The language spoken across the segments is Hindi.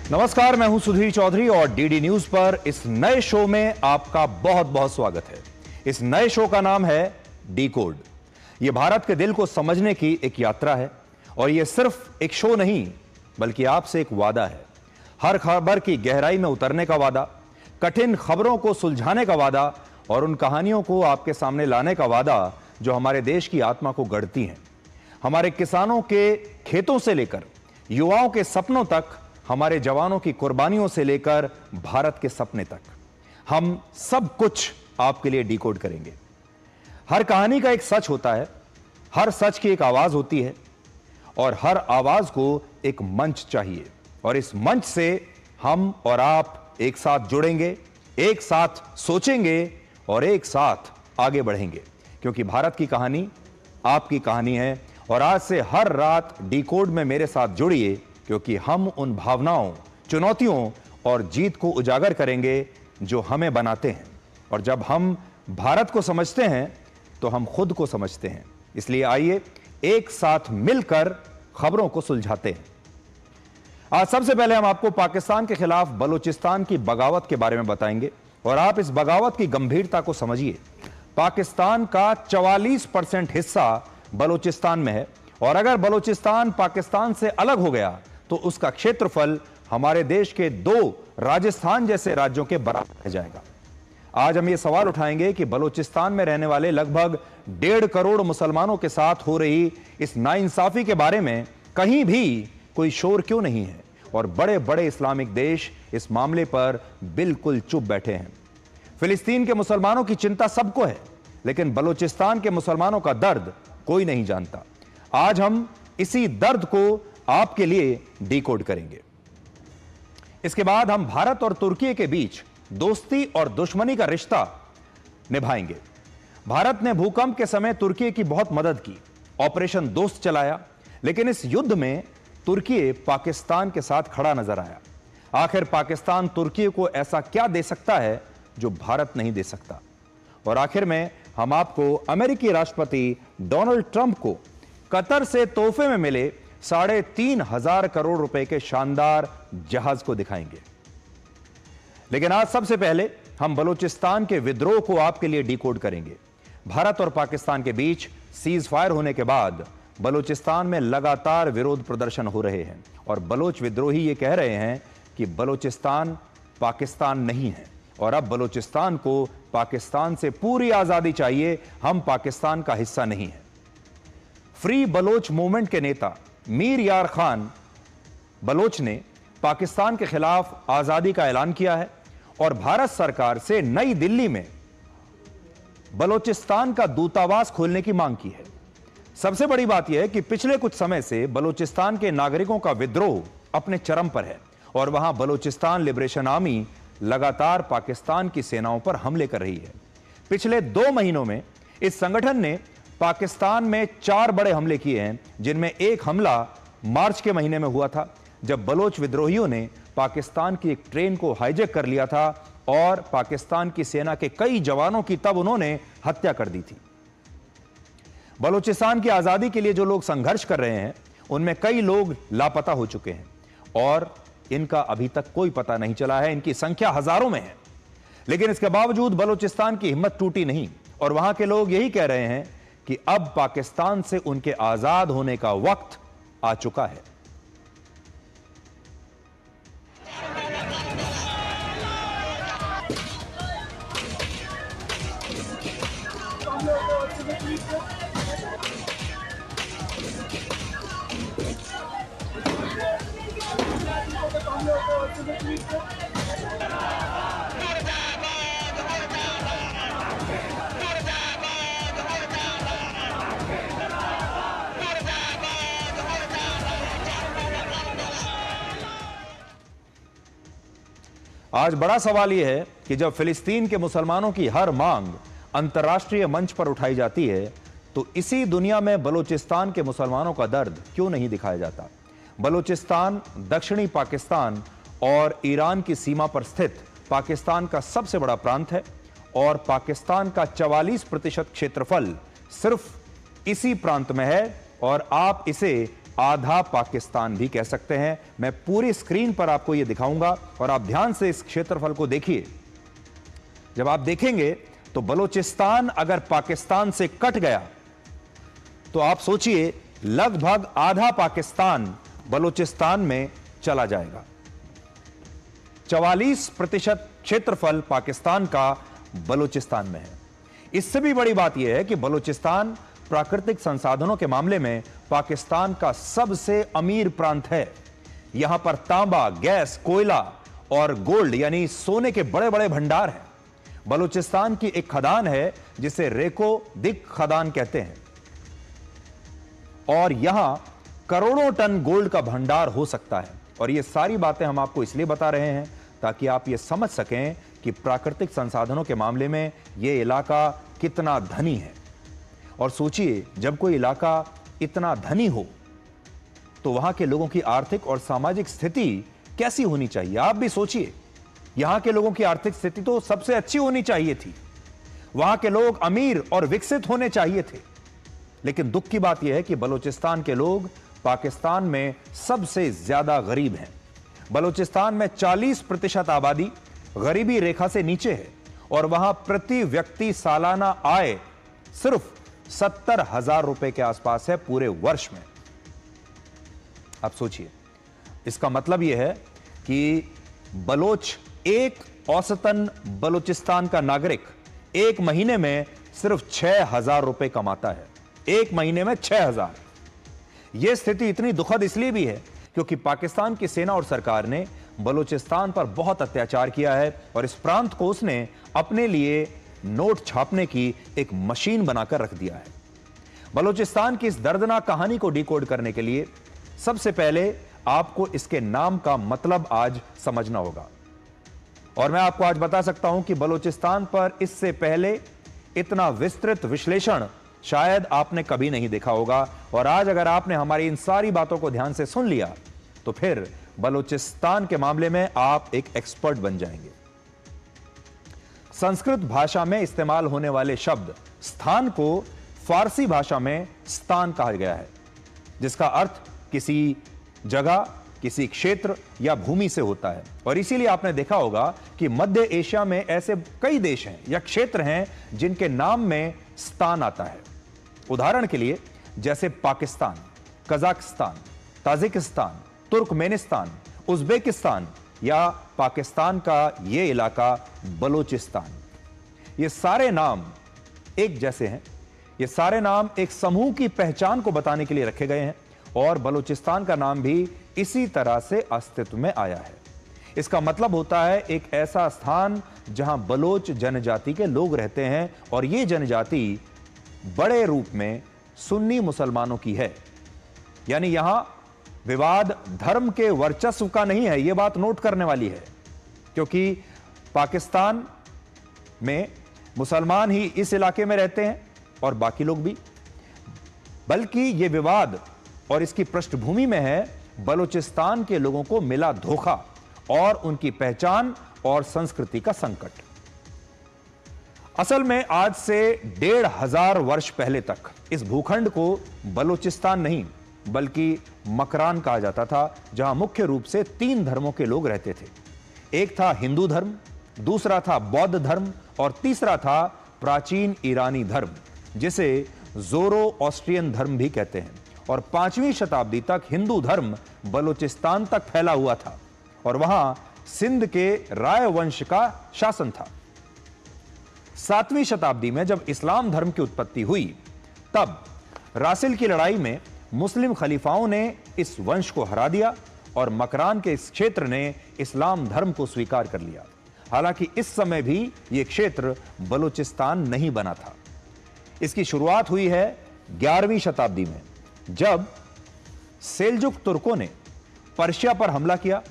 नमस्कार, मैं हूं सुधीर चौधरी और डीडी न्यूज पर इस नए शो में आपका बहुत बहुत स्वागत है। इस नए शो का नाम है डी कोड। यह भारत के दिल को समझने की एक यात्रा है और यह सिर्फ एक शो नहीं बल्कि आपसे एक वादा है। हर खबर की गहराई में उतरने का वादा, कठिन खबरों को सुलझाने का वादा और उन कहानियों को आपके सामने लाने का वादा जो हमारे देश की आत्मा को गढ़ती हैं। हमारे किसानों के खेतों से लेकर युवाओं के सपनों तक, हमारे जवानों की कुर्बानियों से लेकर भारत के सपने तक, हम सब कुछ आपके लिए डिकोड करेंगे। हर कहानी का एक सच होता है, हर सच की एक आवाज होती है और हर आवाज को एक मंच चाहिए और इस मंच से हम और आप एक साथ जुड़ेंगे, एक साथ सोचेंगे और एक साथ आगे बढ़ेंगे, क्योंकि भारत की कहानी आपकी कहानी है। और आज से हर रात डिकोड में मेरे साथ जुड़िए, क्योंकि हम उन भावनाओं, चुनौतियों और जीत को उजागर करेंगे जो हमें बनाते हैं। और जब हम भारत को समझते हैं तो हम खुद को समझते हैं। इसलिए आइए एक साथ मिलकर खबरों को सुलझाते हैं। आज सबसे पहले हम आपको पाकिस्तान के खिलाफ बलूचिस्तान की बगावत के बारे में बताएंगे और आप इस बगावत की गंभीरता को समझिए। पाकिस्तान का 44% हिस्सा बलूचिस्तान में है और अगर बलूचिस्तान पाकिस्तान से अलग हो गया तो उसका क्षेत्रफल हमारे देश के 2 राजस्थान जैसे राज्यों के बराबर रह जाएगा। आज हम ये सवाल उठाएंगे कि बलूचिस्तान में रहने वाले लगभग 1.5 करोड़ मुसलमानों के साथ हो रही इस नाइंसाफी के बारे में कहीं भी कोई शोर क्यों नहीं है और बड़े बड़े इस्लामिक देश इस मामले पर बिल्कुल चुप बैठे हैं। फिलिस्तीन के मुसलमानों की चिंता सबको है, लेकिन बलूचिस्तान के मुसलमानों का दर्द कोई नहीं जानता। आज हम इसी दर्द को आपके लिए डिकोड करेंगे। इसके बाद हम भारत और तुर्की के बीच दोस्ती और दुश्मनी का रिश्ता निभाएंगे। भारत ने भूकंप के समय तुर्की की बहुत मदद की, ऑपरेशन दोस्त चलाया, लेकिन इस युद्ध में तुर्की पाकिस्तान के साथ खड़ा नजर आया। आखिर पाकिस्तान तुर्की को ऐसा क्या दे सकता है जो भारत नहीं दे सकता? और आखिर में हम आपको अमेरिकी राष्ट्रपति डोनाल्ड ट्रंप को कतर से तोहफे में मिले 3,500 करोड़ रुपए के शानदार जहाज को दिखाएंगे। लेकिन आज सबसे पहले हम बलूचिस्तान के विद्रोह को आपके लिए डिकोड करेंगे। भारत और पाकिस्तान के बीच सीज फायर होने के बाद बलूचिस्तान में लगातार विरोध प्रदर्शन हो रहे हैं और बलोच विद्रोही ये कह रहे हैं कि बलूचिस्तान पाकिस्तान नहीं है और अब बलूचिस्तान को पाकिस्तान से पूरी आजादी चाहिए, हम पाकिस्तान का हिस्सा नहीं है। फ्री बलोच मूवमेंट के नेता मीर यार खान बलोच ने पाकिस्तान के खिलाफ आजादी का ऐलान किया है और भारत सरकार से नई दिल्ली में बलूचिस्तान का दूतावास खोलने की मांग की है। सबसे बड़ी बात यह है कि पिछले कुछ समय से बलूचिस्तान के नागरिकों का विद्रोह अपने चरम पर है और वहां बलूचिस्तान लिबरेशन आर्मी लगातार पाकिस्तान की सेनाओं पर हमले कर रही है। पिछले 2 महीनों में इस संगठन ने पाकिस्तान में 4 बड़े हमले किए हैं, जिनमें एक हमला मार्च के महीने में हुआ था, जब बलोच विद्रोहियों ने पाकिस्तान की एक ट्रेन को हाईजैक कर लिया था और पाकिस्तान की सेना के कई जवानों की तब उन्होंने हत्या कर दी थी। बलूचिस्तान की आजादी के लिए जो लोग संघर्ष कर रहे हैं, उनमें कई लोग लापता हो चुके हैं और इनका अभी तक कोई पता नहीं चला है। इनकी संख्या हजारों में है, लेकिन इसके बावजूद बलूचिस्तान की हिम्मत टूटी नहीं और वहां के लोग यही कह रहे हैं कि अब पाकिस्तान से उनके आजाद होने का वक्त आ चुका है। आज बड़ा सवाल यह है कि जब फिलिस्तीन के मुसलमानों की हर मांग अंतर्राष्ट्रीय मंच पर उठाई जाती है तो इसी दुनिया में बलूचिस्तान के मुसलमानों का दर्द क्यों नहीं दिखाया जाता? बलूचिस्तान दक्षिणी पाकिस्तान और ईरान की सीमा पर स्थित पाकिस्तान का सबसे बड़ा प्रांत है और पाकिस्तान का 44% क्षेत्रफल सिर्फ इसी प्रांत में है और आप इसे आधा पाकिस्तान भी कह सकते हैं। मैं पूरी स्क्रीन पर आपको यह दिखाऊंगा और आप ध्यान से इस क्षेत्रफल को देखिए। जब आप देखेंगे तो बलूचिस्तान अगर पाकिस्तान से कट गया तो आप सोचिए लगभग आधा पाकिस्तान बलूचिस्तान में चला जाएगा। 44% क्षेत्रफल पाकिस्तान का बलूचिस्तान में है। इससे भी बड़ी बात यह है कि बलूचिस्तान प्राकृतिक संसाधनों के मामले में पाकिस्तान का सबसे अमीर प्रांत है। यहां पर तांबा, गैस, कोयला और गोल्ड यानी सोने के बड़े बड़े भंडार हैं। बलूचिस्तान की एक खदान है जिसे रेको दिक खदान कहते हैं और यहां करोड़ों टन गोल्ड का भंडार हो सकता है। और ये सारी बातें हम आपको इसलिए बता रहे हैं ताकि आप ये समझ सकें कि प्राकृतिक संसाधनों के मामले में यह इलाका कितना धनी है। और सोचिए, जब कोई इलाका इतना धनी हो तो वहां के लोगों की आर्थिक और सामाजिक स्थिति कैसी होनी चाहिए। आप भी सोचिए, यहां के लोगों की आर्थिक स्थिति तो सबसे अच्छी होनी चाहिए थी। वहां के लोग अमीर और विकसित होने चाहिए थे। लेकिन दुख की बात यह है कि बलूचिस्तान के लोग पाकिस्तान में सबसे ज्यादा गरीब हैं। बलूचिस्तान में 40% आबादी गरीबी रेखा से नीचे है और वहां प्रति व्यक्ति सालाना आय सिर्फ 70,000 रुपए के आसपास है पूरे वर्ष में। आप सोचिए, इसका मतलब यह है कि एक औसतन बलूचिस्तान का नागरिक एक महीने में सिर्फ 6,000 रुपए कमाता है। एक महीने में 6,000। यह स्थिति इतनी दुखद इसलिए भी है क्योंकि पाकिस्तान की सेना और सरकार ने बलूचिस्तान पर बहुत अत्याचार किया है और इस प्रांत को उसने अपने लिए नोट छापने की एक मशीन बनाकर रख दिया है। बलूचिस्तान की इस दर्दनाक कहानी को डिकोड करने के लिए सबसे पहले आपको इसके नाम का मतलब आज समझना होगा। और मैं आपको आज बता सकता हूं कि बलूचिस्तान पर इससे पहले इतना विस्तृत विश्लेषण शायद आपने कभी नहीं देखा होगा। और आज अगर आपने हमारी इन सारी बातों को ध्यान से सुन लिया तो फिर बलूचिस्तान के मामले में आप एक एक्सपर्ट बन जाएंगे। संस्कृत भाषा में इस्तेमाल होने वाले शब्द स्थान को फारसी भाषा में स्थान कहा गया है, जिसका अर्थ किसी जगह, किसी क्षेत्र या भूमि से होता है। और इसीलिए आपने देखा होगा कि मध्य एशिया में ऐसे कई देश हैं या क्षेत्र हैं जिनके नाम में स्थान आता है। उदाहरण के लिए जैसे Pakistan, Kazakhstan, Tajikistan, Turkmenistan, Uzbekistan या पाकिस्तान का यह इलाका बलूचिस्तान। ये सारे नाम एक जैसे हैं। ये सारे नाम एक समूह की पहचान को बताने के लिए रखे गए हैं और बलूचिस्तान का नाम भी इसी तरह से अस्तित्व में आया है। इसका मतलब होता है एक ऐसा स्थान जहां बलोच जनजाति के लोग रहते हैं और यह जनजाति बड़े रूप में सुन्नी मुसलमानों की है। यानी यहां विवाद धर्म के वर्चस्व का नहीं है। यह बात नोट करने वाली है क्योंकि पाकिस्तान में मुसलमान ही इस इलाके में रहते हैं और बाकी लोग भी, बल्कि यह विवाद और इसकी पृष्ठभूमि में है बलूचिस्तान के लोगों को मिला धोखा और उनकी पहचान और संस्कृति का संकट। असल में आज से 1,500 वर्ष पहले तक इस भूखंड को बलूचिस्तान नहीं बल्कि मकरान कहा जाता था, जहां मुख्य रूप से 3 धर्मों के लोग रहते थे। एक था हिंदू धर्म, दूसरा था बौद्ध धर्म और तीसरा था प्राचीन ईरानी धर्म, जिसे ज़ोरोआस्ट्रियन धर्म भी कहते हैं। और 5वीं शताब्दी तक हिंदू धर्म बलूचिस्तान तक फैला हुआ था और वहां सिंध के राय वंश का शासन था। 7वीं शताब्दी में जब इस्लाम धर्म की उत्पत्ति हुई तब रासिल की लड़ाई में मुस्लिम खलीफाओं ने इस वंश को हरा दिया और मकरान के इस क्षेत्र ने इस्लाम धर्म को स्वीकार कर लिया। हालांकि इस समय भी यह क्षेत्र बलूचिस्तान नहीं बना था। इसकी शुरुआत हुई है 11वीं शताब्दी में, जब सेल्जुक तुर्कों ने पर्शिया पर हमला किया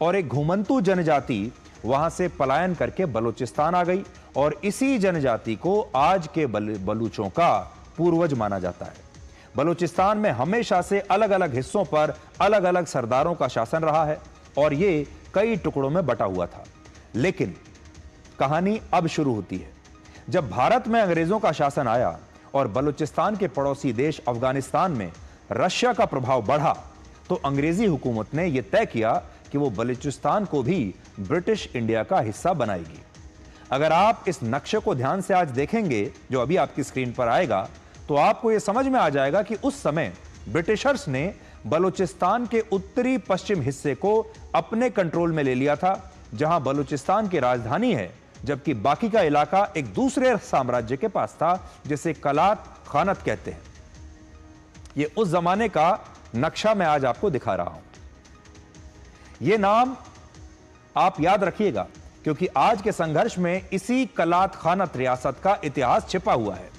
और एक घुमंतू जनजाति वहां से पलायन करके बलूचिस्तान आ गई और इसी जनजाति को आज के बलूचों का पूर्वज माना जाता है। बलूचिस्तान में हमेशा से अलग अलग हिस्सों पर अलग अलग सरदारों का शासन रहा है और यह कई टुकड़ों में बटा हुआ था। लेकिन कहानी अब शुरू होती है जब भारत में अंग्रेजों का शासन आया और बलूचिस्तान के पड़ोसी देश अफगानिस्तान में रशिया का प्रभाव बढ़ा तो अंग्रेजी हुकूमत ने यह तय किया कि वो बलूचिस्तान को भी ब्रिटिश इंडिया का हिस्सा बनाएगी। अगर आप इस नक्शे को ध्यान से आज देखेंगे जो अभी आपकी स्क्रीन पर आएगा, तो आपको यह समझ में आ जाएगा कि उस समय ब्रिटिशर्स ने बलूचिस्तान के उत्तरी पश्चिम हिस्से को अपने कंट्रोल में ले लिया था, जहां बलूचिस्तान की राजधानी है, जबकि बाकी का इलाका एक दूसरे साम्राज्य के पास था जिसे कलात खानत कहते हैं। यह उस जमाने का नक्शा मैं आज आपको दिखा रहा हूं। यह नाम आप याद रखिएगा, क्योंकि आज के संघर्ष में इसी कलात खानत रियासत का इतिहास छिपा हुआ है।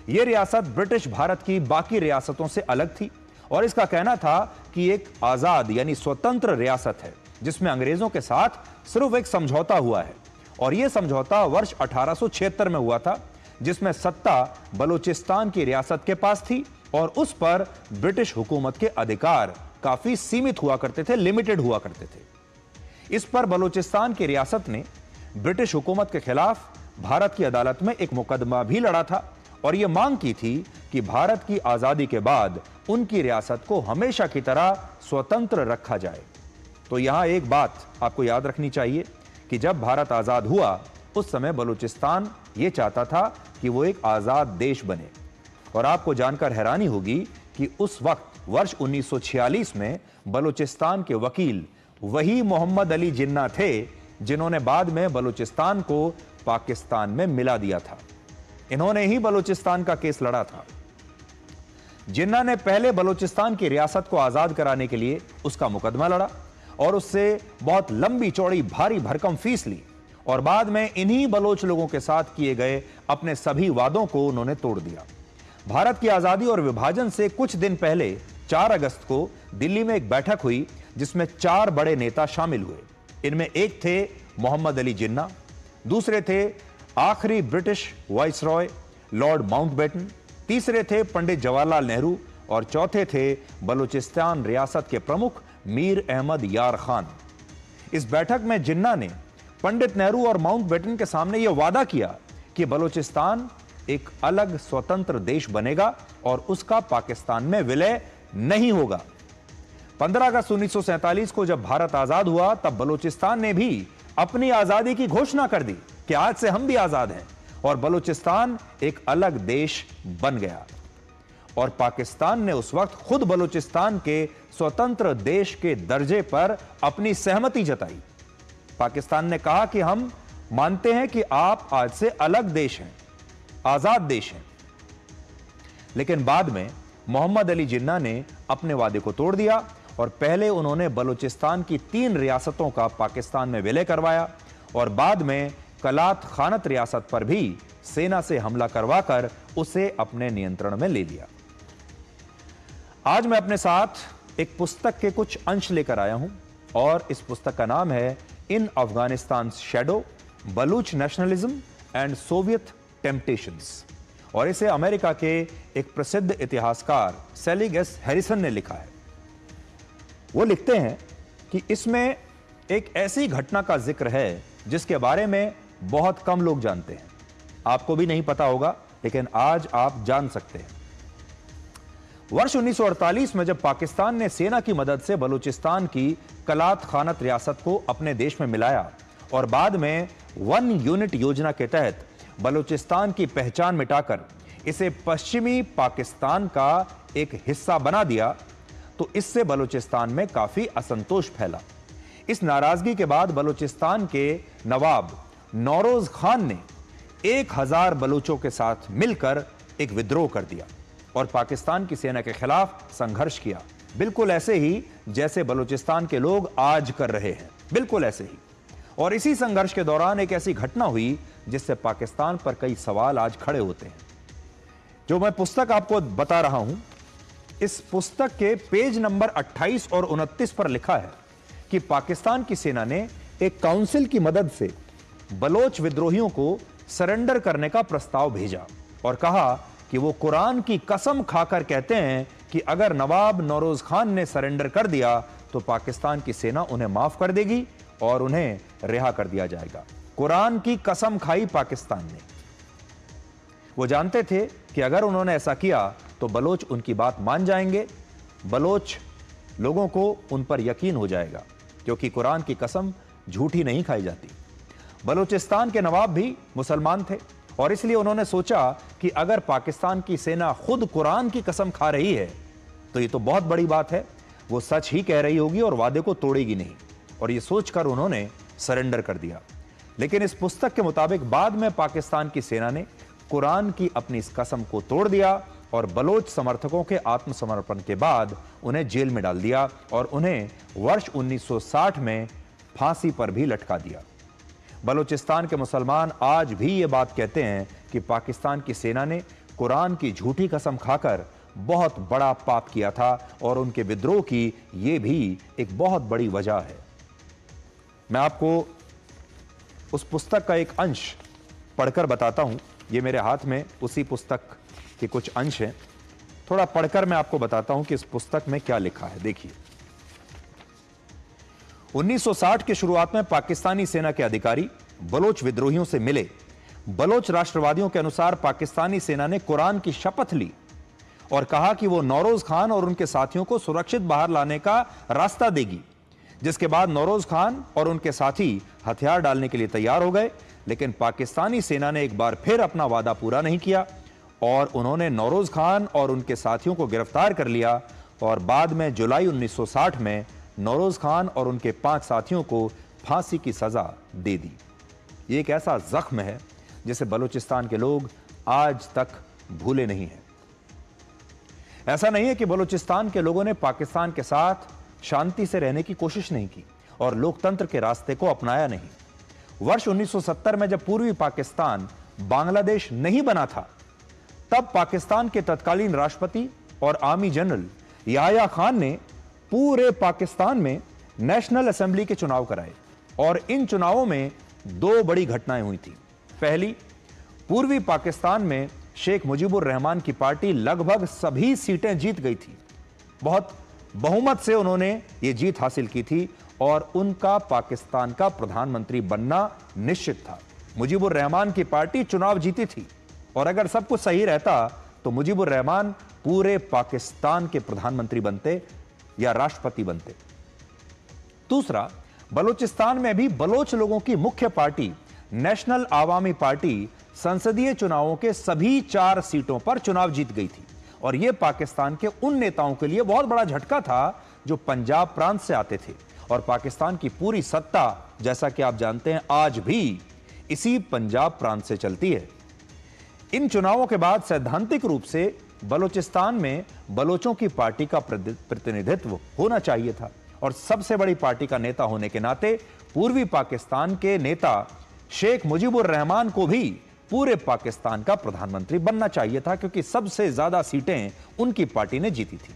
यह रियासत ब्रिटिश भारत की बाकी रियासतों से अलग थी और इसका कहना था कि एक आजाद यानी स्वतंत्र रियासत है जिसमें अंग्रेजों के साथ सिर्फ एक समझौता हुआ है, और यह समझौता वर्ष 1876 में हुआ था, जिसमें सत्ता बलूचिस्तान की रियासत के पास थी और उस पर ब्रिटिश हुकूमत के अधिकार काफी सीमित हुआ करते थे, लिमिटेड हुआ करते थे। इस पर बलूचिस्तान की रियासत ने ब्रिटिश हुकूमत के खिलाफ भारत की अदालत में एक मुकदमा भी लड़ा था और यह मांग की थी कि भारत की आजादी के बाद उनकी रियासत को हमेशा की तरह स्वतंत्र रखा जाए। तो यहां एक बात आपको याद रखनी चाहिए कि जब भारत आजाद हुआ उस समय बलूचिस्तान यह चाहता था कि वो एक आजाद देश बने, और आपको जानकर हैरानी होगी कि उस वक्त वर्ष 1946 में बलूचिस्तान के वकील वही मोहम्मद अली जिन्ना थे जिन्होंने बाद में बलूचिस्तान को पाकिस्तान में मिला दिया था। इन्होंने ही बलूचिस्तान का केस लड़ा था। जिन्ना ने पहले बलूचिस्तान की रियासत को आजाद कराने के लिए उसका मुकदमा लड़ा और उससे बहुत लंबी चौड़ी भारी भरकम फीस ली, और बाद में इन्हीं बलोच लोगों के साथ किए गए अपने सभी वादों को उन्होंने तोड़ दिया। भारत की आजादी और विभाजन से कुछ दिन पहले 4 अगस्त को दिल्ली में एक बैठक हुई जिसमें 4 बड़े नेता शामिल हुए। इनमें एक थे मोहम्मद अली जिन्ना, दूसरे थे आखिरी ब्रिटिश वाइसरॉय लॉर्ड माउंटबेटन, तीसरे थे पंडित जवाहरलाल नेहरू और चौथे थे बलूचिस्तान रियासत के प्रमुख मीर अहमद यार खान। इस बैठक में जिन्ना ने पंडित नेहरू और माउंटबेटन के सामने यह वादा किया कि बलूचिस्तान एक अलग स्वतंत्र देश बनेगा और उसका पाकिस्तान में विलय नहीं होगा। 15 अगस्त 1947 को जब भारत आजाद हुआ तब बलूचिस्तान ने भी अपनी आजादी की घोषणा कर दी कि आज से हम भी आजाद हैं, और बलूचिस्तान एक अलग देश बन गया। और पाकिस्तान ने उस वक्त खुद बलूचिस्तान के स्वतंत्र देश के दर्जे पर अपनी सहमति जताई। पाकिस्तान ने कहा कि हम मानते हैं कि आप आज से अलग देश हैं, आजाद देश हैं। लेकिन बाद में मोहम्मद अली जिन्ना ने अपने वादे को तोड़ दिया और पहले उन्होंने बलूचिस्तान की 3 रियासतों का पाकिस्तान में विलय करवाया और बाद में कलात खानत रियासत पर भी सेना से हमला करवाकर उसे अपने नियंत्रण में ले लिया। आज मैं अपने साथ एक पुस्तक के कुछ अंश लेकर आया हूं और इस पुस्तक का नाम है इन Afghanistan shadow, Baloch nationalism and Soviet temptations, और इसे अमेरिका के एक प्रसिद्ध इतिहासकार सेलिग एस हैरिसन ने लिखा है। वो लिखते हैं कि इसमें एक ऐसी घटना का जिक्र है जिसके बारे में बहुत कम लोग जानते हैं। आपको भी नहीं पता होगा, लेकिन आज आप जान सकते हैं। वर्ष 1948 में जब पाकिस्तान ने सेना की मदद से बलूचिस्तान की कलात खानत रियासत को अपने देश में मिलाया और बाद में 1 यूनिट योजना के तहत बलूचिस्तान की पहचान मिटाकर इसे पश्चिमी पाकिस्तान का एक हिस्सा बना दिया, तो इससे बलूचिस्तान में काफी असंतोष फैला। इस नाराजगी के बाद बलूचिस्तान के नवाब नौरोज खान ने 1000 बलूचों के साथ मिलकर एक विद्रोह कर दिया और पाकिस्तान की सेना के खिलाफ संघर्ष किया, बिल्कुल ऐसे ही जैसे बलूचिस्तान के लोग आज कर रहे हैं, बिल्कुल ऐसे ही। और इसी संघर्ष के दौरान एक ऐसी घटना हुई जिससे पाकिस्तान पर कई सवाल आज खड़े होते हैं। जो मैं पुस्तक आपको बता रहा हूं, इस पुस्तक के पेज नंबर 28 और 29 पर लिखा है कि पाकिस्तान की सेना ने एक काउंसिल की मदद से बलोच विद्रोहियों को सरेंडर करने का प्रस्ताव भेजा और कहा कि वो कुरान की कसम खाकर कहते हैं कि अगर नवाब नौरोज खान ने सरेंडर कर दिया तो पाकिस्तान की सेना उन्हें माफ कर देगी और उन्हें रिहा कर दिया जाएगा। कुरान की कसम खाई पाकिस्तान ने। वो जानते थे कि अगर उन्होंने ऐसा किया तो बलोच उनकी बात मान जाएंगे बलोच लोगों को उन पर यकीन हो जाएगा, क्योंकि कुरान की कसम झूठी नहीं खाई जाती। बलूचिस्तान के नवाब भी मुसलमान थे और इसलिए उन्होंने सोचा कि अगर पाकिस्तान की सेना खुद कुरान की कसम खा रही है तो ये तो बहुत बड़ी बात है, वो सच ही कह रही होगी और वादे को तोड़ेगी नहीं। और ये सोचकर उन्होंने सरेंडर कर दिया। लेकिन इस पुस्तक के मुताबिक बाद में पाकिस्तान की सेना ने कुरान की अपनी इस कसम को तोड़ दिया और बलोच समर्थकों के आत्मसमर्पण के बाद उन्हें जेल में डाल दिया और उन्हें वर्ष 1960 में फांसी पर भी लटका दिया। बलूचिस्तान के मुसलमान आज भी ये बात कहते हैं कि पाकिस्तान की सेना ने कुरान की झूठी कसम खाकर बहुत बड़ा पाप किया था और उनके विद्रोह की ये भी एक बहुत बड़ी वजह है। मैं आपको उस पुस्तक का एक अंश पढ़कर बताता हूं। ये मेरे हाथ में उसी पुस्तक के कुछ अंश हैं। थोड़ा पढ़कर मैं आपको बताता हूं कि इस पुस्तक में क्या लिखा है। देखिए, 1960 की शुरुआत में पाकिस्तानी सेना के अधिकारी बलोच विद्रोहियों से मिले। बलोच राष्ट्रवादियों के अनुसार पाकिस्तानी सेना ने कुरान की शपथ ली और कहा कि वो नौरोज खान और उनके साथियों को सुरक्षित बाहर लाने का रास्ता देगी, जिसके बाद नौरोज खान और उनके साथी हथियार डालने के लिए तैयार हो गए। लेकिन पाकिस्तानी सेना ने एक बार फिर अपना वादा पूरा नहीं किया और उन्होंने नौरोज खान और उनके साथियों को गिरफ्तार कर लिया और बाद में जुलाई 1960 में नौरोज खान और उनके 5 साथियों को फांसी की सजा दे दी। ये एक ऐसा जख्म है जिसे बलूचिस्तान के लोग आज तक भूले नहीं हैं। ऐसा नहीं है कि बलूचिस्तान के लोगों ने पाकिस्तान के साथ शांति से रहने की कोशिश नहीं की और लोकतंत्र के रास्ते को अपनाया नहीं। वर्ष 1970 में जब पूर्वी पाकिस्तान बांग्लादेश नहीं बना था, तब पाकिस्तान के तत्कालीन राष्ट्रपति और आर्मी जनरल याह्या खान ने पूरे पाकिस्तान में नेशनल असेंबली के चुनाव कराए और इन चुनावों में 2 बड़ी घटनाएं हुई थी। पहली, पूर्वी पाकिस्तान में शेख मुजीबुर रहमान की पार्टी लगभग सभी सीटें जीत गई थी। बहुत बहुमत से उन्होंने ये जीत हासिल की थी और उनका पाकिस्तान का प्रधानमंत्री बनना निश्चित था। मुजीबुर रहमान की पार्टी चुनाव जीती थी और अगर सब कुछ सही रहता तो मुजीबुर रहमान पूरे पाकिस्तान के प्रधानमंत्री बनते या राष्ट्रपति बनते। दूसरा, बलूचिस्तान में भी बलोच लोगों की मुख्य पार्टी नेशनल आवामी पार्टी संसदीय चुनावों के सभी 4 सीटों पर चुनाव जीत गई थी और यह पाकिस्तान के उन नेताओं के लिए बहुत बड़ा झटका था जो पंजाब प्रांत से आते थे और पाकिस्तान की पूरी सत्ता, जैसा कि आप जानते हैं, आज भी इसी पंजाब प्रांत से चलती है। इन चुनावों के बाद सैद्धांतिक रूप से बलूचिस्तान में बलोचों की पार्टी का प्रतिनिधित्व होना चाहिए था और सबसे बड़ी पार्टी का नेता होने के नाते पूर्वी पाकिस्तान के नेता शेख मुजीबुर रहमान को भी पूरे पाकिस्तान का प्रधानमंत्री बनना चाहिए था, क्योंकि सबसे ज्यादा सीटें उनकी पार्टी ने जीती थी।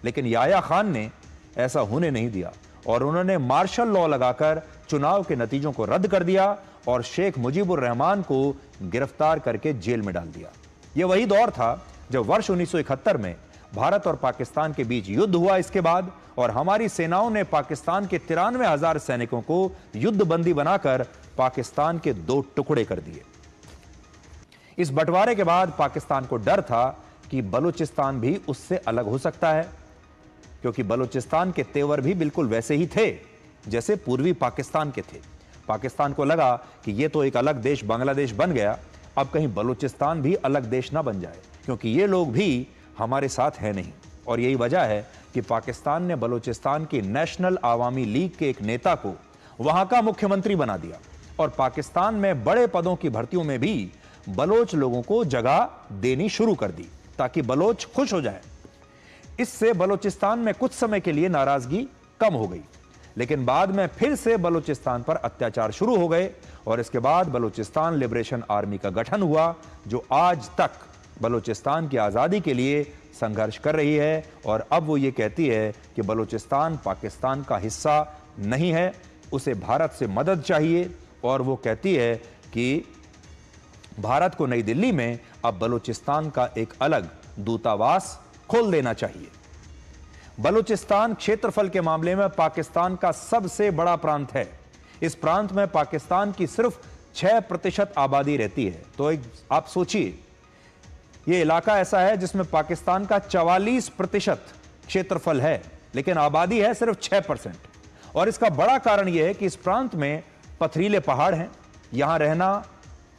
लेकिन याह्या खान ने ऐसा होने नहीं दिया और उन्होंने मार्शल लॉ लगाकर चुनाव के नतीजों को रद्द कर दिया और शेख मुजीबुर रहमान को गिरफ्तार करके जेल में डाल दिया। यह वही दौर था जब वर्ष 1971 में भारत और पाकिस्तान के बीच युद्ध हुआ। इसके बाद और हमारी सेनाओं ने पाकिस्तान के 93,000 सैनिकों को युद्धबंदी बनाकर पाकिस्तान के 2 टुकड़े कर दिए। इस बंटवारे के बाद पाकिस्तान को डर था कि बलूचिस्तान भी उससे अलग हो सकता है, क्योंकि बलूचिस्तान के तेवर भी बिल्कुल वैसे ही थे जैसे पूर्वी पाकिस्तान के थे। पाकिस्तान को लगा कि यह तो एक अलग देश बांग्लादेश बन गया, अब कहीं बलूचिस्तान भी अलग देश ना बन जाए, क्योंकि ये लोग भी हमारे साथ है नहीं। और यही वजह है कि पाकिस्तान ने बलूचिस्तान की नेशनल आवामी लीग के एक नेता को वहां का मुख्यमंत्री बना दिया और पाकिस्तान में बड़े पदों की भर्तियों में भी बलोच लोगों को जगह देनी शुरू कर दी ताकि बलोच खुश हो जाए। इससे बलूचिस्तान में कुछ समय के लिए नाराजगी कम हो गई, लेकिन बाद में फिर से बलूचिस्तान पर अत्याचार शुरू हो गए और इसके बाद बलूचिस्तान लिबरेशन आर्मी का गठन हुआ, जो आज तक बलूचिस्तान की आज़ादी के लिए संघर्ष कर रही है। और अब वो ये कहती है कि बलूचिस्तान पाकिस्तान का हिस्सा नहीं है, उसे भारत से मदद चाहिए और वो कहती है कि भारत को नई दिल्ली में अब बलूचिस्तान का एक अलग दूतावास खोल देना चाहिए। बलूचिस्तान क्षेत्रफल के मामले में पाकिस्तान का सबसे बड़ा प्रांत है। इस प्रांत में पाकिस्तान की सिर्फ 6% आबादी रहती है। तो आप सोचिए, यह इलाका ऐसा है जिसमें पाकिस्तान का 44% क्षेत्रफल है, लेकिन आबादी है सिर्फ 6%। और इसका बड़ा कारण यह है कि इस प्रांत में पथरीले पहाड़ हैं, यहां रहना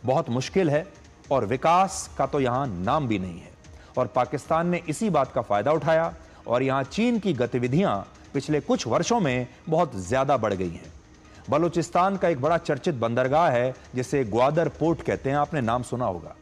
बहुत मुश्किल है और विकास का तो यहां नाम भी नहीं है। और पाकिस्तान ने इसी बात का फायदा उठाया और यहां चीन की गतिविधियां पिछले कुछ वर्षों में बहुत ज्यादा बढ़ गई हैं। बलूचिस्तान का एक बड़ा चर्चित बंदरगाह है जिसे ग्वादर पोर्ट कहते हैं, आपने नाम सुना होगा।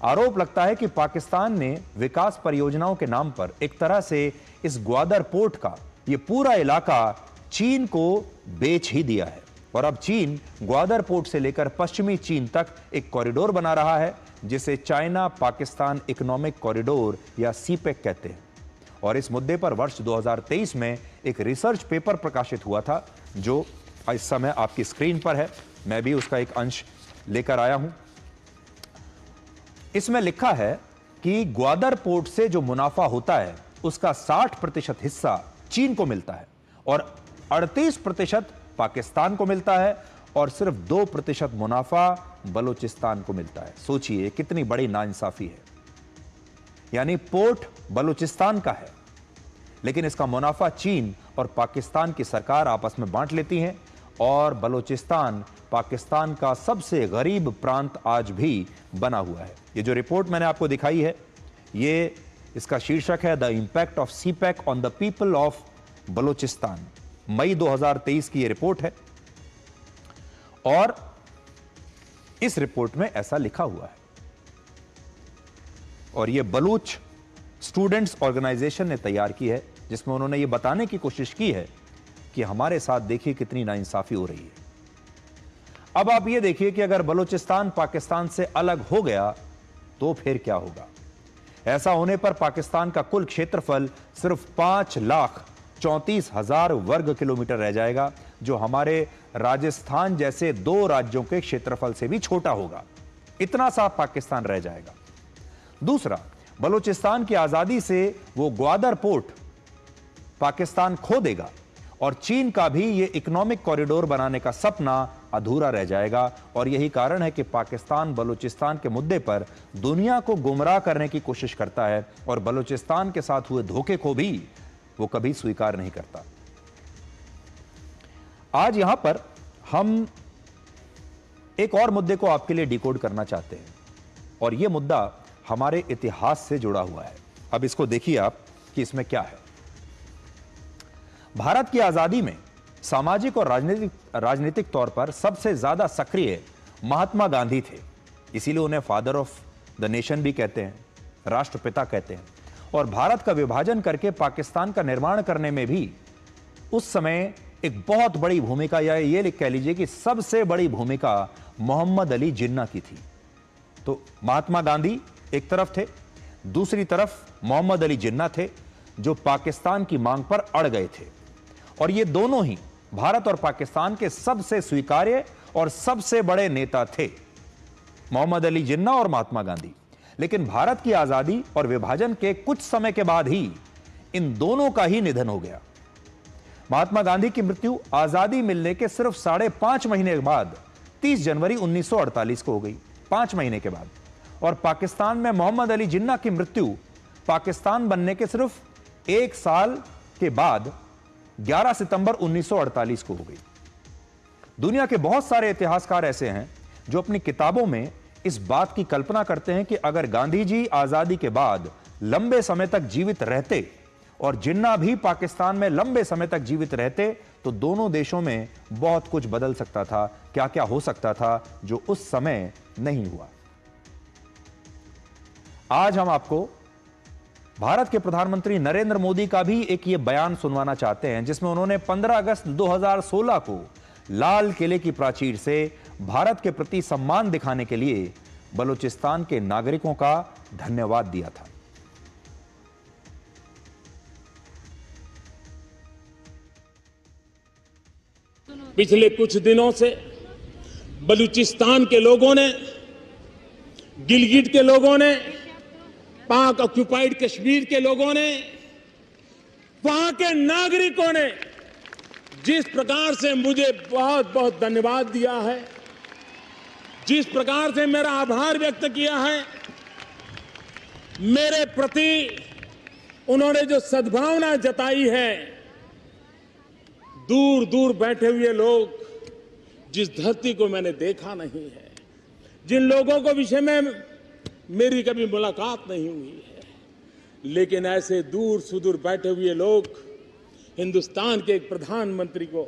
आरोप लगता है कि पाकिस्तान ने विकास परियोजनाओं के नाम पर एक तरह से इस ग्वादर पोर्ट का यह पूरा इलाका चीन को बेच ही दिया है। और अब चीन ग्वादर पोर्ट से लेकर पश्चिमी चीन तक एक कॉरिडोर बना रहा है जिसे चाइना पाकिस्तान इकोनॉमिक कॉरिडोर या सीपेक कहते हैं। और इस मुद्दे पर वर्ष 2023 में एक रिसर्च पेपर प्रकाशित हुआ था जो इस समय आपकी स्क्रीन पर है। मैं भी उसका एक अंश लेकर आया हूं। इसमें लिखा है कि ग्वादर पोर्ट से जो मुनाफा होता है उसका 60% हिस्सा चीन को मिलता है और 38% पाकिस्तान को मिलता है और सिर्फ 2% मुनाफा बलूचिस्तान को मिलता है। सोचिए कितनी बड़ी नाइंसाफी है। यानी पोर्ट बलूचिस्तान का है, लेकिन इसका मुनाफा चीन और पाकिस्तान की सरकार आपस में बांट लेती हैं और बलूचिस्तान पाकिस्तान का सबसे गरीब प्रांत आज भी बना हुआ है। ये जो रिपोर्ट मैंने आपको दिखाई है, ये इसका शीर्षक है the impact of CPEC on the people of Balochistan. मई 2023 की ये रिपोर्ट है और इस रिपोर्ट में ऐसा लिखा हुआ है। और ये बलूच स्टूडेंट्स ऑर्गेनाइजेशन ने तैयार की है, जिसमें उन्होंने ये बताने की कोशिश की है कि हमारे साथ देखिए कितनी नाइंसाफी हो रही है। अब आप ये देखिए कि अगर बलूचिस्तान पाकिस्तान से अलग हो गया तो फिर क्या होगा। ऐसा होने पर पाकिस्तान का कुल क्षेत्रफल सिर्फ 5,34,000 वर्ग किलोमीटर रह जाएगा, जो हमारे राजस्थान जैसे 2 राज्यों के क्षेत्रफल से भी छोटा होगा। इतना सा पाकिस्तान रह जाएगा। दूसरा, बलूचिस्तान की आजादी से वो ग्वादर पोर्ट पाकिस्तान खो देगा और चीन का भी ये इकोनॉमिक कॉरिडोर बनाने का सपना अधूरा रह जाएगा। और यही कारण है कि पाकिस्तान बलूचिस्तान के मुद्दे पर दुनिया को गुमराह करने की कोशिश करता है और बलूचिस्तान के साथ हुए धोखे को भी वो कभी स्वीकार नहीं करता। आज यहां पर हम एक और मुद्दे को आपके लिए डिकोड करना चाहते हैं और यह मुद्दा हमारे इतिहास से जुड़ा हुआ है। अब इसको देखिए आप कि इसमें क्या है। भारत की आजादी में सामाजिक और राजनीतिक तौर पर सबसे ज्यादा सक्रिय महात्मा गांधी थे, इसीलिए उन्हें फादर ऑफ द नेशन भी कहते हैं, राष्ट्रपिता कहते हैं। और भारत का विभाजन करके पाकिस्तान का निर्माण करने में भी उस समय एक बहुत बड़ी भूमिका, या ये कह लीजिए कि सबसे बड़ी भूमिका मोहम्मद अली जिन्ना की थी। तो महात्मा गांधी एक तरफ थे, दूसरी तरफ मोहम्मद अली जिन्ना थे जो पाकिस्तान की मांग पर अड़ गए थे। और ये दोनों ही भारत और पाकिस्तान के सबसे स्वीकार्य और सबसे बड़े नेता थे, मोहम्मद अली जिन्ना और महात्मा गांधी। लेकिन भारत की आजादी और विभाजन के कुछ समय के बाद ही इन दोनों का ही निधन हो गया। महात्मा गांधी की मृत्यु आजादी मिलने के सिर्फ 5.5 महीने के बाद 30 जनवरी 1948 को हो गई, 5 महीने के बाद। और पाकिस्तान में मोहम्मद अली जिन्ना की मृत्यु पाकिस्तान बनने के सिर्फ 1 साल के बाद 11 सितंबर 1948 को हो गई। दुनिया के बहुत सारे इतिहासकार ऐसे हैं जो अपनी किताबों में इस बात की कल्पना करते हैं कि अगर गांधी जी आजादी के बाद लंबे समय तक जीवित रहते और जिन्ना भी पाकिस्तान में लंबे समय तक जीवित रहते तो दोनों देशों में बहुत कुछ बदल सकता था, क्या क्या हो सकता था जो उस समय नहीं हुआ। आज हम आपको भारत के प्रधानमंत्री नरेंद्र मोदी का भी एक ये बयान सुनवाना चाहते हैं, जिसमें उन्होंने 15 अगस्त 2016 को लाल किले की प्राचीर से भारत के प्रति सम्मान दिखाने के लिए बलूचिस्तान के नागरिकों का धन्यवाद दिया था। पिछले कुछ दिनों से बलूचिस्तान के लोगों ने, गिलगिट के लोगों ने, पाक ऑक्युपाइड कश्मीर के लोगों ने, वहां के नागरिकों ने जिस प्रकार से मुझे बहुत बहुत धन्यवाद दिया है, जिस प्रकार से मेरा आभार व्यक्त किया है, मेरे प्रति उन्होंने जो सद्भावना जताई है, दूर दूर बैठे हुए लोग, जिस धरती को मैंने देखा नहीं है, जिन लोगों को विषय में मेरी कभी मुलाकात नहीं हुई है, लेकिन ऐसे दूर सुदूर बैठे हुए लोग हिंदुस्तान के एक प्रधानमंत्री को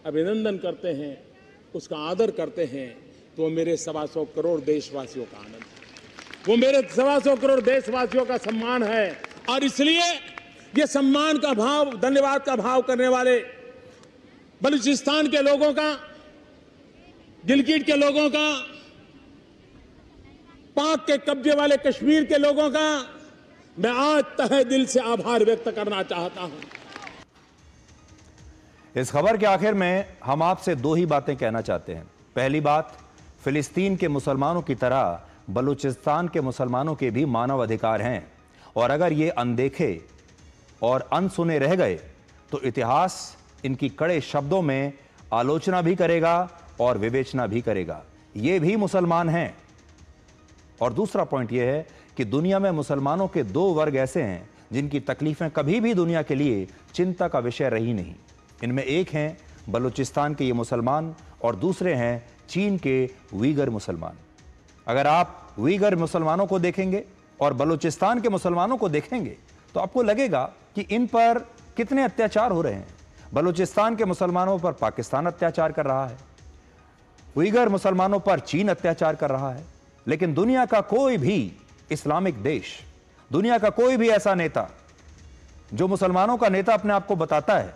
अभिनंदन करते हैं, उसका आदर करते हैं, तो मेरे 125 करोड़ देशवासियों का आनंद है, वो मेरे 125 करोड़ देशवासियों का सम्मान है। और इसलिए ये सम्मान का भाव, धन्यवाद का भाव करने वाले बलूचिस्तान के लोगों का, गिलगिट के लोगों का, पाक के कब्जे वाले कश्मीर के लोगों का मैं आज तहे दिल से आभार व्यक्त करना चाहता हूं। इस खबर के आखिर में हम आपसे दो ही बातें कहना चाहते हैं। पहली बात, फिलिस्तीन के मुसलमानों की तरह बलूचिस्तान के मुसलमानों के भी मानव अधिकार हैं, और अगर ये अनदेखे और अनसुने रह गए तो इतिहास इनकी कड़े शब्दों में आलोचना भी करेगा और विवेचना भी करेगा। ये भी मुसलमान हैं। और दूसरा पॉइंट यह है कि दुनिया में मुसलमानों के दो वर्ग ऐसे हैं जिनकी तकलीफें कभी भी दुनिया के लिए चिंता का विषय रही नहीं। इनमें एक हैं बलूचिस्तान के ये मुसलमान और दूसरे हैं चीन के उइगर मुसलमान। अगर आप उइगर मुसलमानों को देखेंगे और बलूचिस्तान के मुसलमानों को देखेंगे तो आपको लगेगा कि इन पर कितने अत्याचार हो रहे हैं। बलूचिस्तान के मुसलमानों पर पाकिस्तान अत्याचार कर रहा है, उइगर मुसलमानों पर चीन अत्याचार कर रहा है, लेकिन दुनिया का कोई भी इस्लामिक देश, दुनिया का कोई भी ऐसा नेता जो मुसलमानों का नेता अपने आप को बताता है,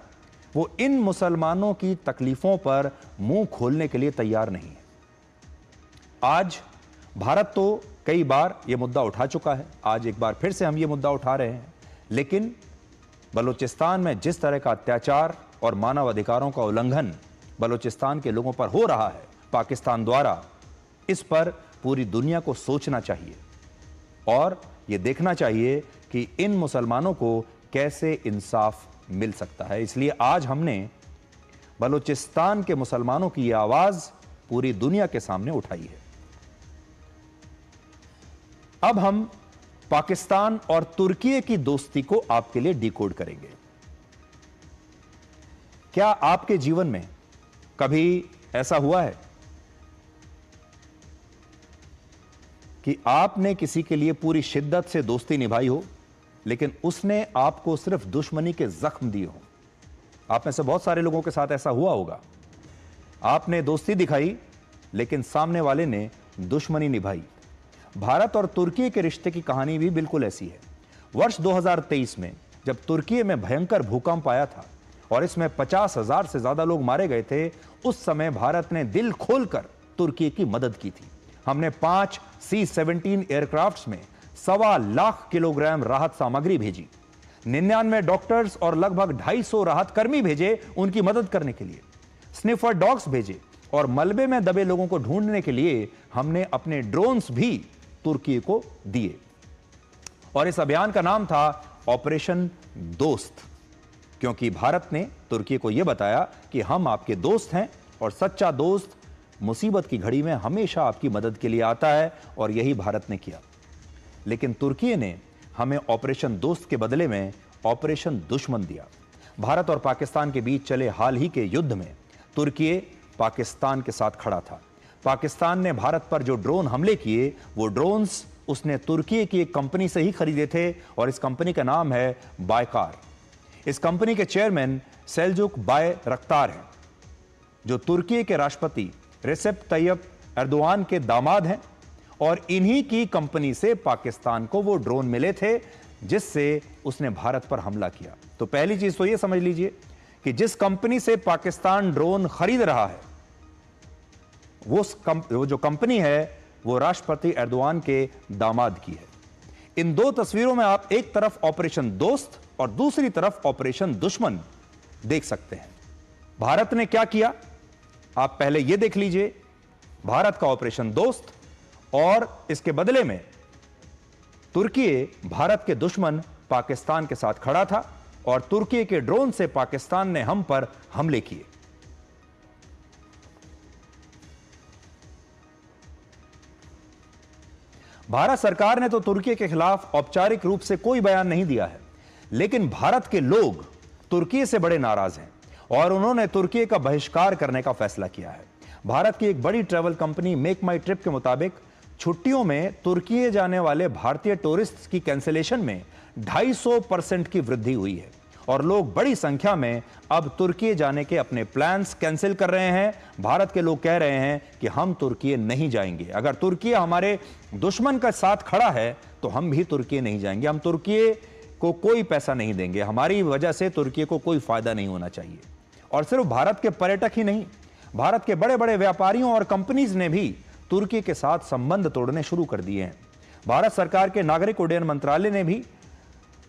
वो इन मुसलमानों की तकलीफों पर मुंह खोलने के लिए तैयार नहीं है। आज भारत तो कई बार यह मुद्दा उठा चुका है, आज एक बार फिर से हम यह मुद्दा उठा रहे हैं, लेकिन बलूचिस्तान में जिस तरह का अत्याचार और मानव अधिकारों का उल्लंघन बलूचिस्तान के लोगों पर हो रहा है पाकिस्तान द्वारा, इस पर पूरी दुनिया को सोचना चाहिए और यह देखना चाहिए कि इन मुसलमानों को कैसे इंसाफ मिल सकता है। इसलिए आज हमने बलूचिस्तान के मुसलमानों की यह आवाज पूरी दुनिया के सामने उठाई है। अब हम पाकिस्तान और तुर्की की दोस्ती को आपके लिए डिकोड करेंगे। क्या आपके जीवन में कभी ऐसा हुआ है कि आपने किसी के लिए पूरी शिद्दत से दोस्ती निभाई हो, लेकिन उसने आपको सिर्फ दुश्मनी के जख्म दिए हो? आप में से बहुत सारे लोगों के साथ ऐसा हुआ होगा। आपने दोस्ती दिखाई लेकिन सामने वाले ने दुश्मनी निभाई। भारत और तुर्की के रिश्ते की कहानी भी बिल्कुल ऐसी है। वर्ष 2023 में जब तुर्की में भयंकर भूकंप आया था और इसमें 50,000 से ज्यादा लोग मारे गए थे, उस समय भारत ने दिल खोलकर तुर्की की मदद की थी। हमने 5 C-17 एयरक्राफ्ट्स में 1.25 लाख किलोग्राम राहत सामग्री भेजी, 99 डॉक्टर्स और लगभग 250 राहत कर्मी भेजे उनकी मदद करने के लिए, स्निफर डॉग्स भेजे और मलबे में दबे लोगों को ढूंढने के लिए हमने अपने ड्रोन्स भी तुर्की को दिए। और इस अभियान का नाम था ऑपरेशन दोस्त, क्योंकि भारत ने तुर्की को यह बताया कि हम आपके दोस्त हैं और सच्चा दोस्त मुसीबत की घड़ी में हमेशा आपकी मदद के लिए आता है, और यही भारत ने किया। लेकिन तुर्की ने हमें ऑपरेशन दोस्त के बदले में ऑपरेशन दुश्मन दिया। भारत और पाकिस्तान के बीच चले हाल ही के युद्ध में तुर्की पाकिस्तान के साथ खड़ा था। पाकिस्तान ने भारत पर जो ड्रोन हमले किए, वो ड्रोन्स उसने तुर्की की एक कंपनी से ही खरीदे थे, और इस कंपनी का नाम है बायकार। इस कंपनी के चेयरमैन सेल्जुक बायरक्तार हैं, जो तुर्की के राष्ट्रपति रेसेप तैयब एर्दोआन के दामाद हैं, और इन्हीं की कंपनी से पाकिस्तान को वो ड्रोन मिले थे जिससे उसने भारत पर हमला किया। तो पहली चीज तो ये समझ लीजिए कि जिस कंपनी से पाकिस्तान ड्रोन खरीद रहा है, वो जो कंपनी है वो राष्ट्रपति एर्दोआन के दामाद की है। इन दो तस्वीरों में आप एक तरफ ऑपरेशन दोस्त और दूसरी तरफ ऑपरेशन दुश्मन देख सकते हैं। भारत ने क्या किया, आप पहले यह देख लीजिए, भारत का ऑपरेशन दोस्त, और इसके बदले में तुर्की भारत के दुश्मन पाकिस्तान के साथ खड़ा था, और तुर्की के ड्रोन से पाकिस्तान ने हम पर हमले किए। भारत सरकार ने तो तुर्की के खिलाफ औपचारिक रूप से कोई बयान नहीं दिया है, लेकिन भारत के लोग तुर्की से बड़े नाराज हैं और उन्होंने तुर्की का बहिष्कार करने का फैसला किया है। भारत की एक बड़ी ट्रैवल कंपनी मेक माई ट्रिप के मुताबिक छुट्टियों में तुर्की जाने वाले भारतीय टूरिस्ट की कैंसिलेशन में 250% की वृद्धि हुई है और लोग बड़ी संख्या में अब तुर्की जाने के अपने प्लान्स कैंसिल कर रहे हैं। भारत के लोग कह रहे हैं कि हम तुर्की नहीं जाएंगे। अगर तुर्की हमारे दुश्मन का साथ खड़ा है तो हम भी तुर्की नहीं जाएंगे। हम तुर्की को कोई पैसा नहीं देंगे। हमारी वजह से तुर्की को कोई फायदा नहीं होना चाहिए। और सिर्फ भारत के पर्यटक ही नहीं, भारत के बड़े बड़े व्यापारियों और कंपनीज ने भी तुर्की के साथ संबंध तोड़ने शुरू कर दिए हैं। भारत सरकार के नागरिक उड्डयन मंत्रालय ने भी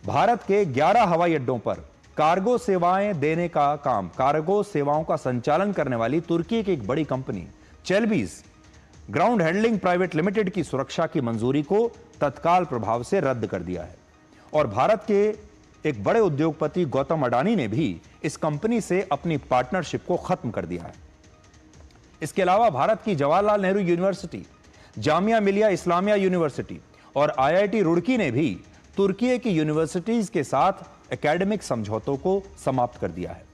भारत के 11 हवाई अड्डों पर कार्गो सेवाएं देने का काम, कार्गो सेवाओं का संचालन करने वाली तुर्की की एक बड़ी company Celebi ground handling private limited की सुरक्षा की मंजूरी को तत्काल प्रभाव से रद्द कर दिया है। और भारत के एक बड़े उद्योगपति गौतम अडानी ने भी इस कंपनी से अपनी पार्टनरशिप को खत्म कर दिया है। इसके अलावा भारत की जवाहरलाल नेहरू यूनिवर्सिटी, जामिया मिलिया इस्लामिया यूनिवर्सिटी और आईआईटी रुड़की ने भी तुर्की की यूनिवर्सिटीज के साथ एकेडमिक समझौतों को समाप्त कर दिया है।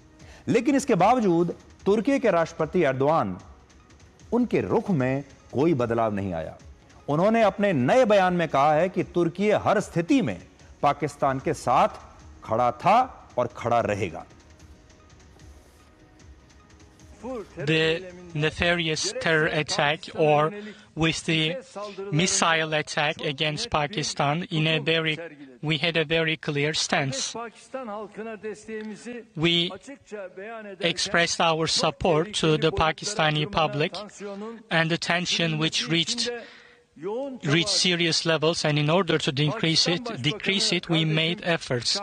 लेकिन इसके बावजूद तुर्की के राष्ट्रपति एर्दोआन, उनके रुख में कोई बदलाव नहीं आया। उन्होंने अपने नए बयान में कहा है कि तुर्की हर स्थिति में पाकिस्तान के साथ खड़ा था और खड़ा रहेगा। The nefarious terror attack or with the missile attack against Pakistan we had a very clear stance. We expressed our support to the Pakistani public and the tension which reached serious levels, and in order to decrease it, we made efforts.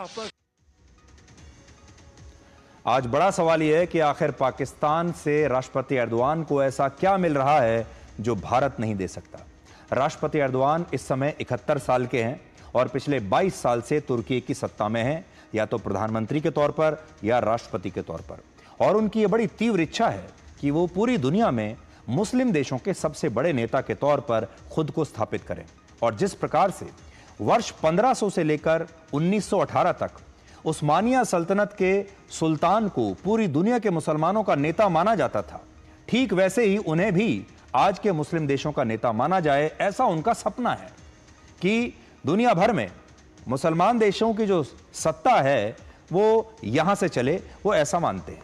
आज बड़ा सवाल यह है कि आखिर पाकिस्तान से राष्ट्रपति एर्दोआन को ऐसा क्या मिल रहा है जो भारत नहीं दे सकता। राष्ट्रपति एर्दोआन इस समय 71 साल के हैं और पिछले 22 साल से तुर्की की सत्ता में हैं, या तो प्रधानमंत्री के तौर पर या राष्ट्रपति के तौर पर। और उनकी यह बड़ी तीव्र इच्छा है कि वो पूरी दुनिया में मुस्लिम देशों के सबसे बड़े नेता के तौर पर खुद को स्थापित करें। और जिस प्रकार से वर्ष 1500 से लेकर 1918 तक उस्मानिया सल्तनत के सुल्तान को पूरी दुनिया के मुसलमानों का नेता माना जाता था, ठीक वैसे ही उन्हें भी आज के मुस्लिम देशों का नेता माना जाए, ऐसा उनका सपना है कि दुनिया भर में मुसलमान देशों की जो सत्ता है वो यहां से चले, वो ऐसा मानते हैं।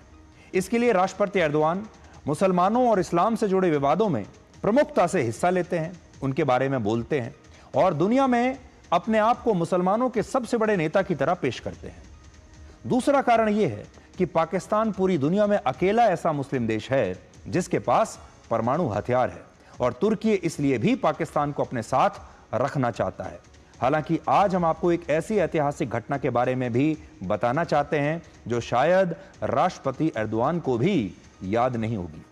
इसके लिए राष्ट्रपति एर्दोआन मुसलमानों और इस्लाम से जुड़े विवादों में प्रमुखता से हिस्सा लेते हैं, उनके बारे में बोलते हैं और दुनिया में अपने आप को मुसलमानों के सबसे बड़े नेता की तरह पेश करते हैं। दूसरा कारण यह है कि पाकिस्तान पूरी दुनिया में अकेला ऐसा मुस्लिम देश है जिसके पास परमाणु हथियार है और तुर्की इसलिए भी पाकिस्तान को अपने साथ रखना चाहता है। हालांकि आज हम आपको एक ऐसी ऐतिहासिक घटना के बारे में भी बताना चाहते हैं जो शायद राष्ट्रपति एर्दोआन को भी याद नहीं होगी।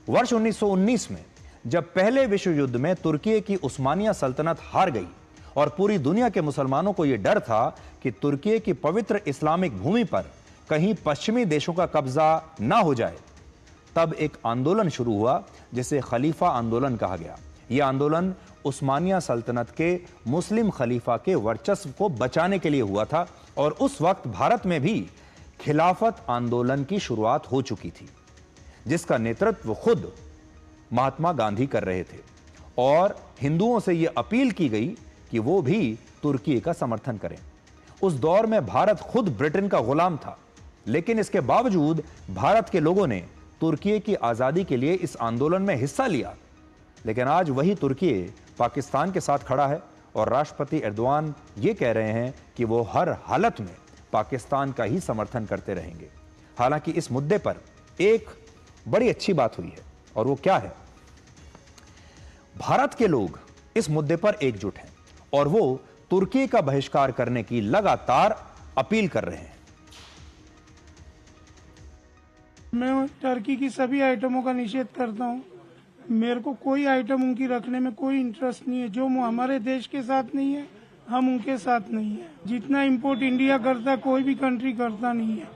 वर्ष 1919 में जब पहले विश्व युद्ध में तुर्की की उस्मानिया सल्तनत हार गई और पूरी दुनिया के मुसलमानों को यह डर था कि तुर्की की पवित्र इस्लामिक भूमि पर कहीं पश्चिमी देशों का कब्जा ना हो जाए, तब एक आंदोलन शुरू हुआ जिसे खलीफा आंदोलन कहा गया। यह आंदोलन उस्मानिया सल्तनत के मुस्लिम खलीफा के वर्चस्व को बचाने के लिए हुआ था और उस वक्त भारत में भी खिलाफत आंदोलन की शुरुआत हो चुकी थी, जिसका नेतृत्व खुद महात्मा गांधी कर रहे थे और हिंदुओं से यह अपील की गई कि वो भी तुर्की का समर्थन करें। उस दौर में भारत खुद ब्रिटेन का गुलाम था, लेकिन इसके बावजूद भारत के लोगों ने तुर्की की आजादी के लिए इस आंदोलन में हिस्सा लिया। लेकिन आज वही तुर्की पाकिस्तान के साथ खड़ा है और राष्ट्रपति एर्दोआन ये कह रहे हैं कि वो हर हालत में पाकिस्तान का ही समर्थन करते रहेंगे। हालांकि इस मुद्दे पर एक बड़ी अच्छी बात हुई है और वो क्या है, भारत के लोग इस मुद्दे पर एकजुट हैं और वो तुर्की का बहिष्कार करने की लगातार अपील कर रहे हैं। मैं टर्की की सभी आइटमों का निषेध करता हूं। मेरे को कोई आइटम उनकी रखने में कोई इंटरेस्ट नहीं है। जो हमारे देश के साथ नहीं है, हम उनके साथ नहीं है। जितना इंपोर्ट इंडिया करता है, कोई भी कंट्री करता नहीं है।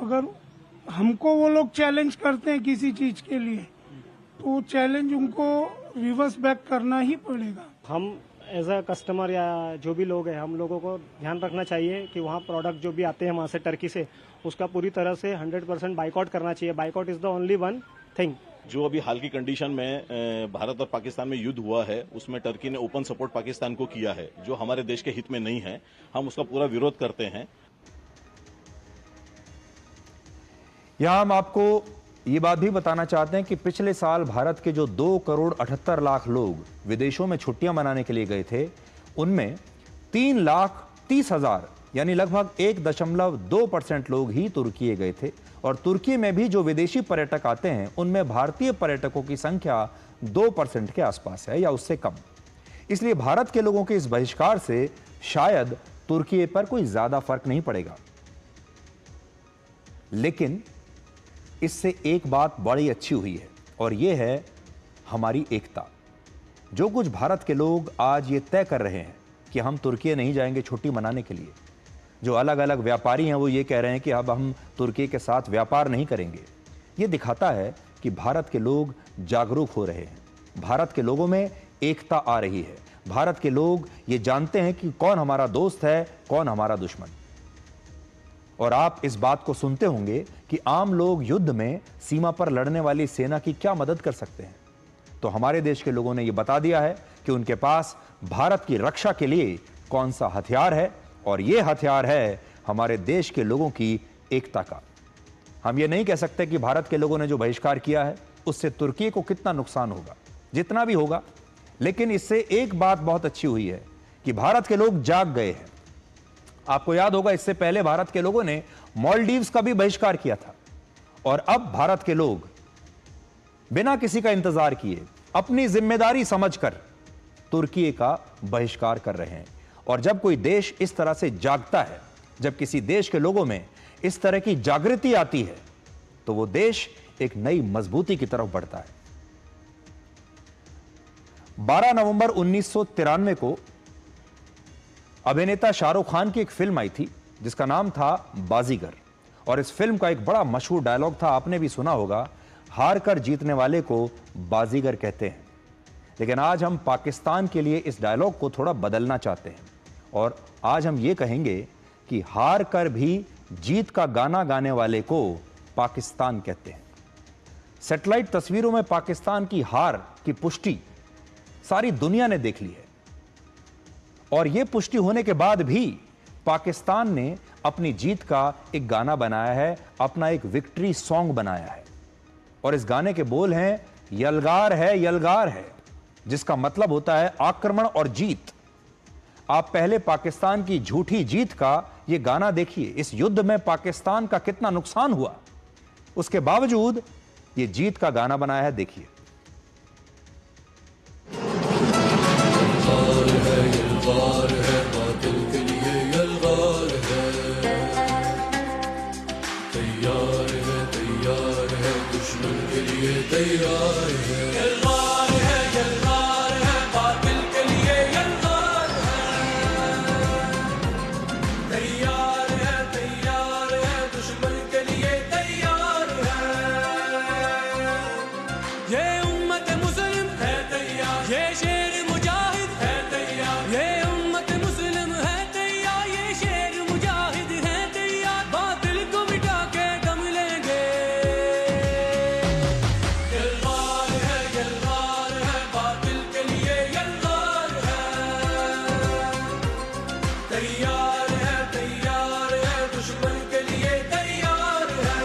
अगर हमको वो लोग चैलेंज करते हैं किसी चीज के लिए, तो वो चैलेंज उनको रिवर्स बैक करना ही पड़ेगा। हम एज अ कस्टमर या जो भी लोग हैं, हम लोगों को ध्यान रखना चाहिए कि वहाँ प्रोडक्ट जो भी आते हैं वहाँ से टर्की से, उसका पूरी तरह से 100% बाइकआउट करना चाहिए। Boycott is the only one thing. जो अभी हाल की कंडीशन में भारत और पाकिस्तान में युद्ध हुआ है, उसमें टर्की ने ओपन सपोर्ट पाकिस्तान को किया है, जो हमारे देश के हित में नहीं है। हम उसका पूरा विरोध करते हैं। यहां हम आपको ये बात भी बताना चाहते हैं कि पिछले साल भारत के जो 2,78,00,000 लोग विदेशों में छुट्टियां मनाने के लिए गए थे, उनमें 3,30,000 यानी लगभग 1.2% लोग ही तुर्की गए थे। और तुर्की में भी जो विदेशी पर्यटक आते हैं, उनमें भारतीय पर्यटकों की संख्या 2% के आसपास है या उससे कम। इसलिए भारत के लोगों के इस बहिष्कार से शायद तुर्की पर कोई ज्यादा फर्क नहीं पड़ेगा। लेकिन इससे एक बात बड़ी अच्छी हुई है, और यह है हमारी एकता। जो कुछ भारत के लोग आज ये तय कर रहे हैं कि हम तुर्की नहीं जाएंगे छुट्टी मनाने के लिए, जो अलग अलग व्यापारी हैं वो ये कह रहे हैं कि अब हम तुर्की के साथ व्यापार नहीं करेंगे, ये दिखाता है कि भारत के लोग जागरूक हो रहे हैं। भारत के लोगों में एकता आ रही है। भारत के लोग ये जानते हैं कि कौन हमारा दोस्त है, कौन हमारा दुश्मन। और आप इस बात को सुनते होंगे कि आम लोग युद्ध में सीमा पर लड़ने वाली सेना की क्या मदद कर सकते हैं। तो हमारे देश के लोगों ने यह बता दिया है कि उनके पास भारत की रक्षा के लिए कौन सा हथियार है, और यह हथियार है हमारे देश के लोगों की एकता का। हम ये नहीं कह सकते कि भारत के लोगों ने जो बहिष्कार किया है उससे तुर्की को कितना नुकसान होगा, जितना भी होगा। लेकिन इससे एक बात बहुत अच्छी हुई है कि भारत के लोग जाग गए हैं। आपको याद होगा, इससे पहले भारत के लोगों ने मालदीव्स का भी बहिष्कार किया था, और अब भारत के लोग बिना किसी का इंतजार किए अपनी जिम्मेदारी समझकर तुर्की का बहिष्कार कर रहे हैं। और जब कोई देश इस तरह से जागता है, जब किसी देश के लोगों में इस तरह की जागृति आती है, तो वो देश एक नई मजबूती की तरफ बढ़ता है। 12 नवंबर 1993 को अभिनेता शाहरुख खान की एक फिल्म आई थी जिसका नाम था बाजीगर। और इस फिल्म का एक बड़ा मशहूर डायलॉग था, आपने भी सुना होगा, हार कर जीतने वाले को बाजीगर कहते हैं। लेकिन आज हम पाकिस्तान के लिए इस डायलॉग को थोड़ा बदलना चाहते हैं, और आज हम ये कहेंगे कि हार कर भी जीत का गाना गाने वाले को पाकिस्तान कहते हैं। सैटेलाइट तस्वीरों में पाकिस्तान की हार की पुष्टि सारी दुनिया ने देख ली है, और यह पुष्टि होने के बाद भी पाकिस्तान ने अपनी जीत का एक गाना बनाया है, अपना एक विक्ट्री सॉन्ग बनाया है। और इस गाने के बोल हैं, यलगार है यलगार है, जिसका मतलब होता है आक्रमण और जीत। आप पहले पाकिस्तान की झूठी जीत का यह गाना देखिए। इस युद्ध में पाकिस्तान का कितना नुकसान हुआ, उसके बावजूद यह जीत का गाना बनाया है, देखिए। यलगार है बातिल के लिए, यलगार है दुश्मन के लिए तैयार है। यलगार है बातिल के लिए, यलगार है दुश्मन के लिए तैयार है। ये उम्मत मुस्लिम है तैयार, ये शेर मुजाहिद है तैयार। ये उम्मत मुस्लिम है तैयार, ये शेर मुजाहिद है तैयार। बातिल को मिटा के दम लेंगे। यलगार है बातिल के लिए, यलगार है दुश्मन के लिए तैयार है।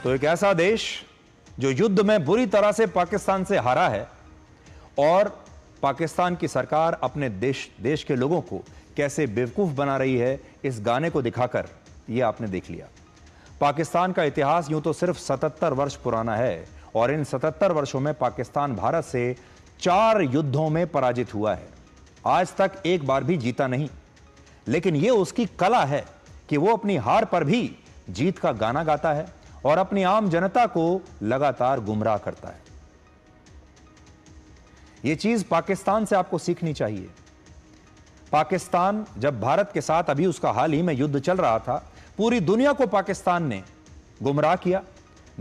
तो एक ऐसा देश जो युद्ध में बुरी तरह से पाकिस्तान से हारा है, और पाकिस्तान की सरकार अपने देश के लोगों को कैसे बेवकूफ बना रही है, इस गाने को दिखाकर यह आपने देख लिया। पाकिस्तान का इतिहास यूं तो सिर्फ 77 वर्ष पुराना है, और इन 77 वर्षों में पाकिस्तान भारत से 4 युद्धों में पराजित हुआ है। आज तक एक बार भी जीता नहीं। लेकिन यह उसकी कला है कि वो अपनी हार पर भी जीत का गाना गाता है और अपनी आम जनता को लगातार गुमराह करता है। यह चीज पाकिस्तान से आपको सीखनी चाहिए। पाकिस्तान जब भारत के साथ, अभी उसका हाल ही में युद्ध चल रहा था, पूरी दुनिया को पाकिस्तान ने गुमराह किया,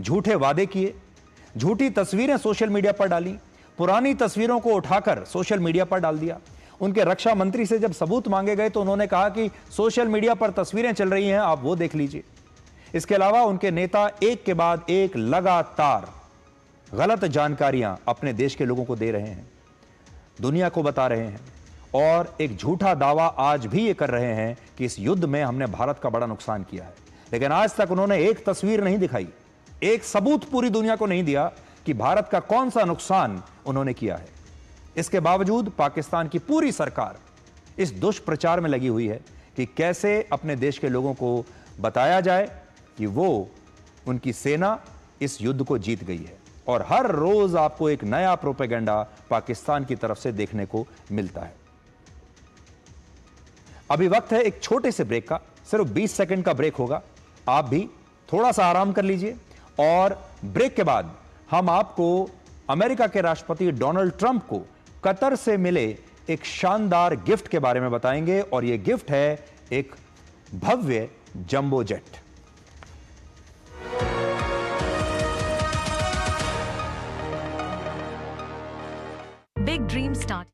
झूठे वादे किए, झूठी तस्वीरें सोशल मीडिया पर डाली, पुरानी तस्वीरों को उठाकर सोशल मीडिया पर डाल दिया। उनके रक्षा मंत्री से जब सबूत मांगे गए तो उन्होंने कहा कि सोशल मीडिया पर तस्वीरें चल रही हैं, आप वो देख लीजिए। इसके अलावा उनके नेता एक के बाद एक लगातार गलत जानकारियां अपने देश के लोगों को दे रहे हैं, दुनिया को बता रहे हैं और एक झूठा दावा आज भी ये कर रहे हैं कि इस युद्ध में हमने भारत का बड़ा नुकसान किया है। लेकिन आज तक उन्होंने एक तस्वीर नहीं दिखाई, एक सबूत पूरी दुनिया को नहीं दिया कि भारत का कौन सा नुकसान उन्होंने किया है। इसके बावजूद पाकिस्तान की पूरी सरकार इस दुष्प्रचार में लगी हुई है कि कैसे अपने देश के लोगों को बताया जाए कि वो उनकी सेना इस युद्ध को जीत गई है। और हर रोज आपको एक नया प्रोपेगेंडा पाकिस्तान की तरफ से देखने को मिलता है। अभी वक्त है एक छोटे से ब्रेक का, सिर्फ 20 सेकंड का ब्रेक होगा। आप भी थोड़ा सा आराम कर लीजिए और ब्रेक के बाद हम आपको अमेरिका के राष्ट्रपति डोनाल्ड ट्रंप को कतर से मिले एक शानदार गिफ्ट के बारे में बताएंगे और यह गिफ्ट है एक भव्य jumbo jet. Big dreams start.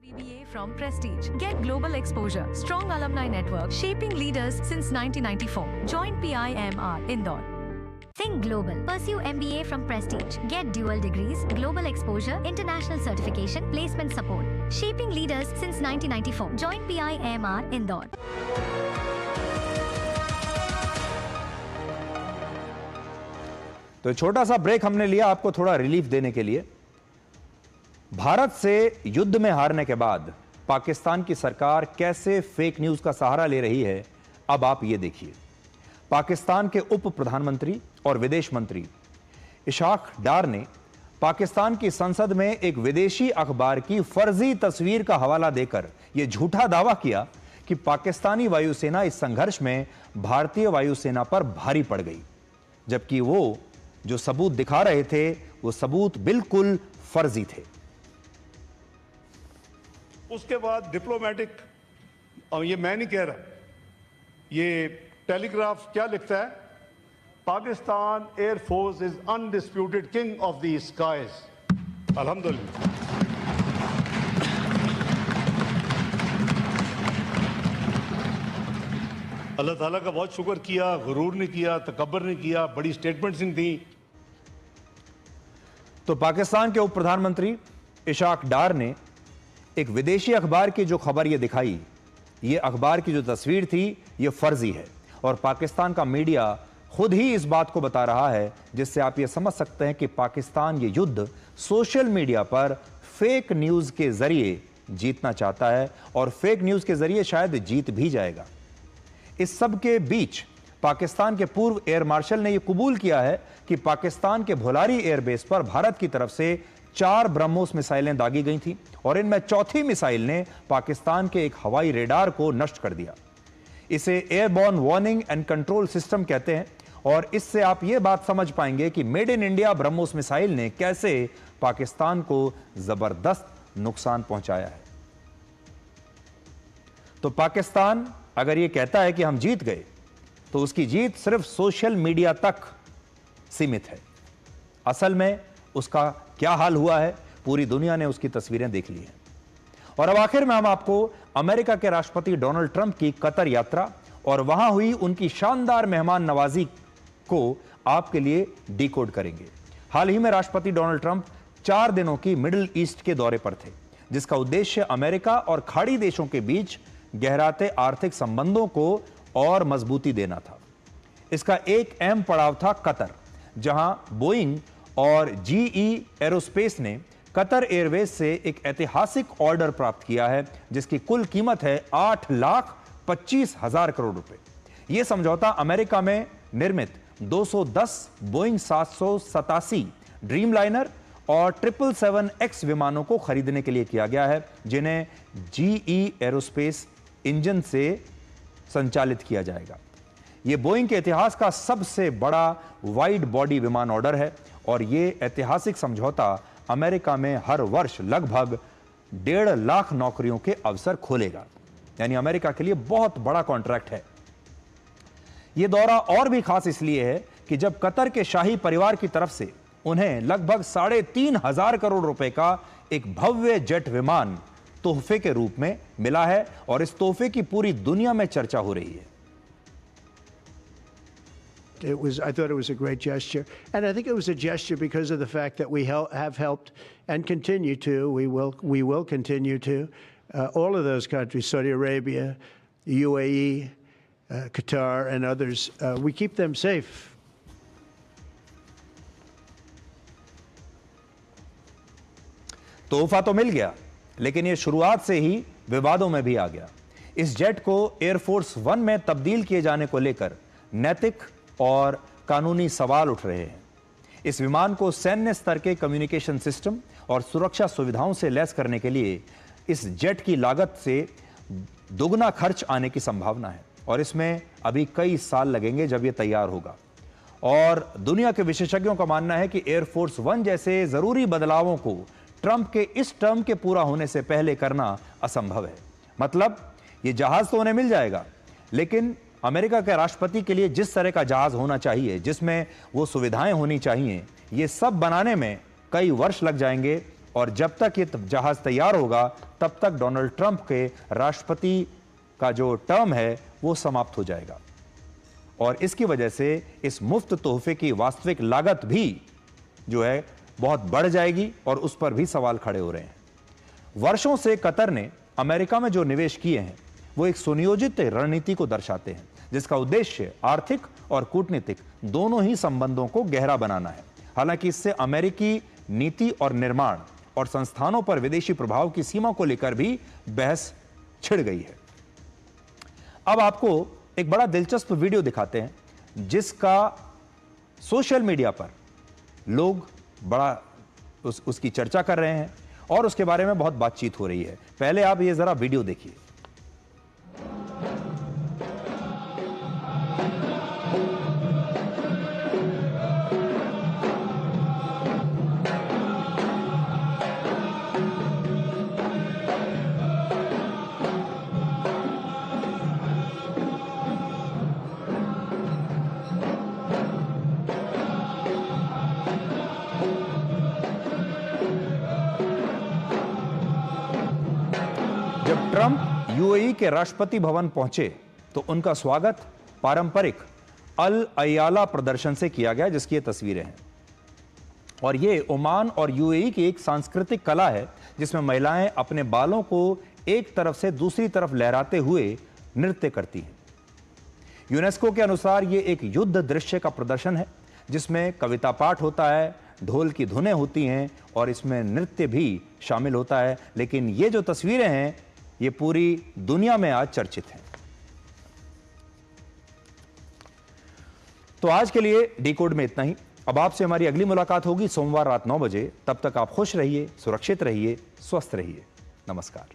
BBA from Prestige. Get global exposure. Strong alumni network. Shaping leaders since 1994. Join PIMR Indore. Think global. Pursue MBA from Prestige. Get dual degrees, global exposure, international certification, placement support. Shaping leaders since 1994. Join PIMR Indore. तो छोटा सा ब्रेक हमने लिया आपको थोड़ा रिलीफ देने के लिए। भारत से युद्ध में हारने के बाद पाकिस्तान की सरकार कैसे फेक न्यूज का सहारा ले रही है, अब आप ये देखिए। पाकिस्तान के उप प्रधानमंत्री और विदेश मंत्री इशाक डार ने पाकिस्तान की संसद में एक विदेशी अखबार की फर्जी तस्वीर का हवाला देकर यह झूठा दावा किया कि पाकिस्तानी वायुसेना इस संघर्ष में भारतीय वायुसेना पर भारी पड़ गई, जबकि वो जो सबूत दिखा रहे थे वो सबूत बिल्कुल फर्जी थे। उसके बाद डिप्लोमेटिक, और ये मैं नहीं कह रहा, ये टेलीग्राफ क्या लिखता है, Pakistan air force is undisputed king of the skies. अल्हम्दुलिल्लाह। अल्लाह ताला का बहुत शुक्र किया, गुरूर नहीं किया, तकब्बर नहीं किया, बड़ी स्टेटमेंट्स नहीं थी। तो पाकिस्तान के उप प्रधानमंत्री इशाक डार ने एक विदेशी अखबार की जो खबर ये दिखाई, ये अखबार की जो तस्वीर थी ये फर्जी है और पाकिस्तान का मीडिया खुद ही इस बात को बता रहा है, जिससे आप ये समझ सकते हैं कि पाकिस्तान ये युद्ध सोशल मीडिया पर फेक न्यूज के जरिए जीतना चाहता है और फेक न्यूज के जरिए शायद जीत भी जाएगा। इस सब के बीच पाकिस्तान के पूर्व एयर मार्शल ने यह कबूल किया है कि पाकिस्तान के भोलारी एयरबेस पर भारत की तरफ से 4 ब्रह्मोस मिसाइलें दागी गई थी और इनमें चौथी मिसाइल ने पाकिस्तान के एक हवाई रेडार को नष्ट कर दिया। इसे airborne warning and control system कहते हैं और इससे आप यह बात समझ पाएंगे कि made in India BrahMos missile ने कैसे पाकिस्तान को जबरदस्त नुकसान पहुंचाया है। तो पाकिस्तान अगर यह कहता है कि हम जीत गए तो उसकी जीत सिर्फ सोशल मीडिया तक सीमित है। असल में उसका क्या हाल हुआ है, पूरी दुनिया ने उसकी तस्वीरें देख ली हैं। और अब आखिर में हम आपको अमेरिका के राष्ट्रपति डोनाल्ड ट्रंप की कतर यात्रा और वहां हुई उनकी शानदार मेहमान नवाजी को आपके लिए डिकोड करेंगे। हाल ही में राष्ट्रपति डोनाल्ड ट्रंप 4 दिनों की मिडिल ईस्ट के दौरे पर थे, जिसका उद्देश्य अमेरिका और खाड़ी देशों के बीच गहराते आर्थिक संबंधों को और मजबूती देना था। इसका एक अहम पड़ाव था कतर, जहां बोइंग और जीई एरोस्पेस ने कतर एयरवेज से एक ऐतिहासिक ऑर्डर प्राप्त किया है, जिसकी कुल कीमत है 8,25,000 करोड़ रुपए। यह समझौता अमेरिका में निर्मित 210 बोइंग 787 ड्रीमलाइनर और 777X विमानों को खरीदने के लिए किया गया है, जिन्हें जीई एरोस्पेस इंजन से संचालित किया जाएगा। यह बोइंग के इतिहास का सबसे बड़ा वाइड बॉडी विमान ऑर्डर है और यह ऐतिहासिक समझौता अमेरिका में हर वर्ष लगभग 1.5 लाख नौकरियों के अवसर खोलेगा। यानी अमेरिका के लिए बहुत बड़ा कॉन्ट्रैक्ट है। यह दौरा और भी खास इसलिए है कि जब कतर के शाही परिवार की तरफ से उन्हें लगभग 3,500 करोड़ रुपए का एक भव्य जेट विमान तोहफे के रूप में मिला है और इस तोहफे की पूरी दुनिया में चर्चा हो रही है। I thought it was a great gesture, and I think it was a gesture because of the fact that we have helped and continue to. We will continue to. All of those countries, Saudi Arabia, UAE, Qatar, and others, we keep them safe. तोहफा तो मिल गया, लेकिन यह शुरुआत से ही विवादों में भी आ गया। इस जेट को एयरफोर्स 1 में तब्दील किए जाने को लेकर नैतिक और कानूनी सवाल उठ रहे हैं। इस विमान को सैन्य स्तर के कम्युनिकेशन सिस्टम और सुरक्षा सुविधाओं से लैस करने के लिए इस जेट की लागत से दोगुना खर्च आने की संभावना है और इसमें अभी कई साल लगेंगे जब यह तैयार होगा। और दुनिया के विशेषज्ञों का मानना है कि एयरफोर्स 1 जैसे जरूरी बदलावों को ट्रंप के इस टर्म के पूरा होने से पहले करना असंभव है। मतलब यह जहाज तो उन्हें मिल जाएगा, लेकिन अमेरिका के राष्ट्रपति के लिए जिस तरह का जहाज होना चाहिए, जिसमें वो सुविधाएं होनी चाहिए, ये सब बनाने में कई वर्ष लग जाएंगे और जब तक ये जहाज तैयार होगा तब तक डोनाल्ड ट्रंप के राष्ट्रपति का जो टर्म है वो समाप्त हो जाएगा और इसकी वजह से इस मुफ्त तोहफे की वास्तविक लागत भी जो है बहुत बढ़ जाएगी और उस पर भी सवाल खड़े हो रहे हैं। वर्षों से कतर ने अमेरिका में जो निवेश किए हैं वो एक सुनियोजित रणनीति को दर्शाते हैं जिसका उद्देश्य आर्थिक और कूटनीतिक दोनों ही संबंधों को गहरा बनाना है। हालांकि इससे अमेरिकी नीति और निर्माण और संस्थानों पर विदेशी प्रभाव की सीमा को लेकर भी बहस छिड़ गई है। अब आपको एक बड़ा दिलचस्प वीडियो दिखाते हैं जिसका सोशल मीडिया पर लोग बड़ा उसकी चर्चा कर रहे हैं और उसके बारे में बहुत बातचीत हो रही है। पहले आप ये जरा वीडियो देखिए। जब ट्रंप यूएई के राष्ट्रपति भवन पहुंचे तो उनका स्वागत पारंपरिक अल अयाला प्रदर्शन से किया गया जिसकी ये तस्वीरें हैं और ये ओमान और यूएई की एक सांस्कृतिक कला है जिसमें महिलाएं अपने बालों को एक तरफ से दूसरी तरफ लहराते हुए नृत्य करती हैं। यूनेस्को के अनुसार ये एक युद्ध दृश्य का प्रदर्शन है जिसमें कविता पाठ होता है, ढोल की धुनें होती हैं और इसमें नृत्य भी शामिल होता है। लेकिन ये जो तस्वीरें हैं ये पूरी दुनिया में आज चर्चित हैं। तो आज के लिए डिकोड में इतना ही। अब आपसे हमारी अगली मुलाकात होगी सोमवार रात 9 बजे। तब तक आप खुश रहिए, सुरक्षित रहिए, स्वस्थ रहिए। नमस्कार।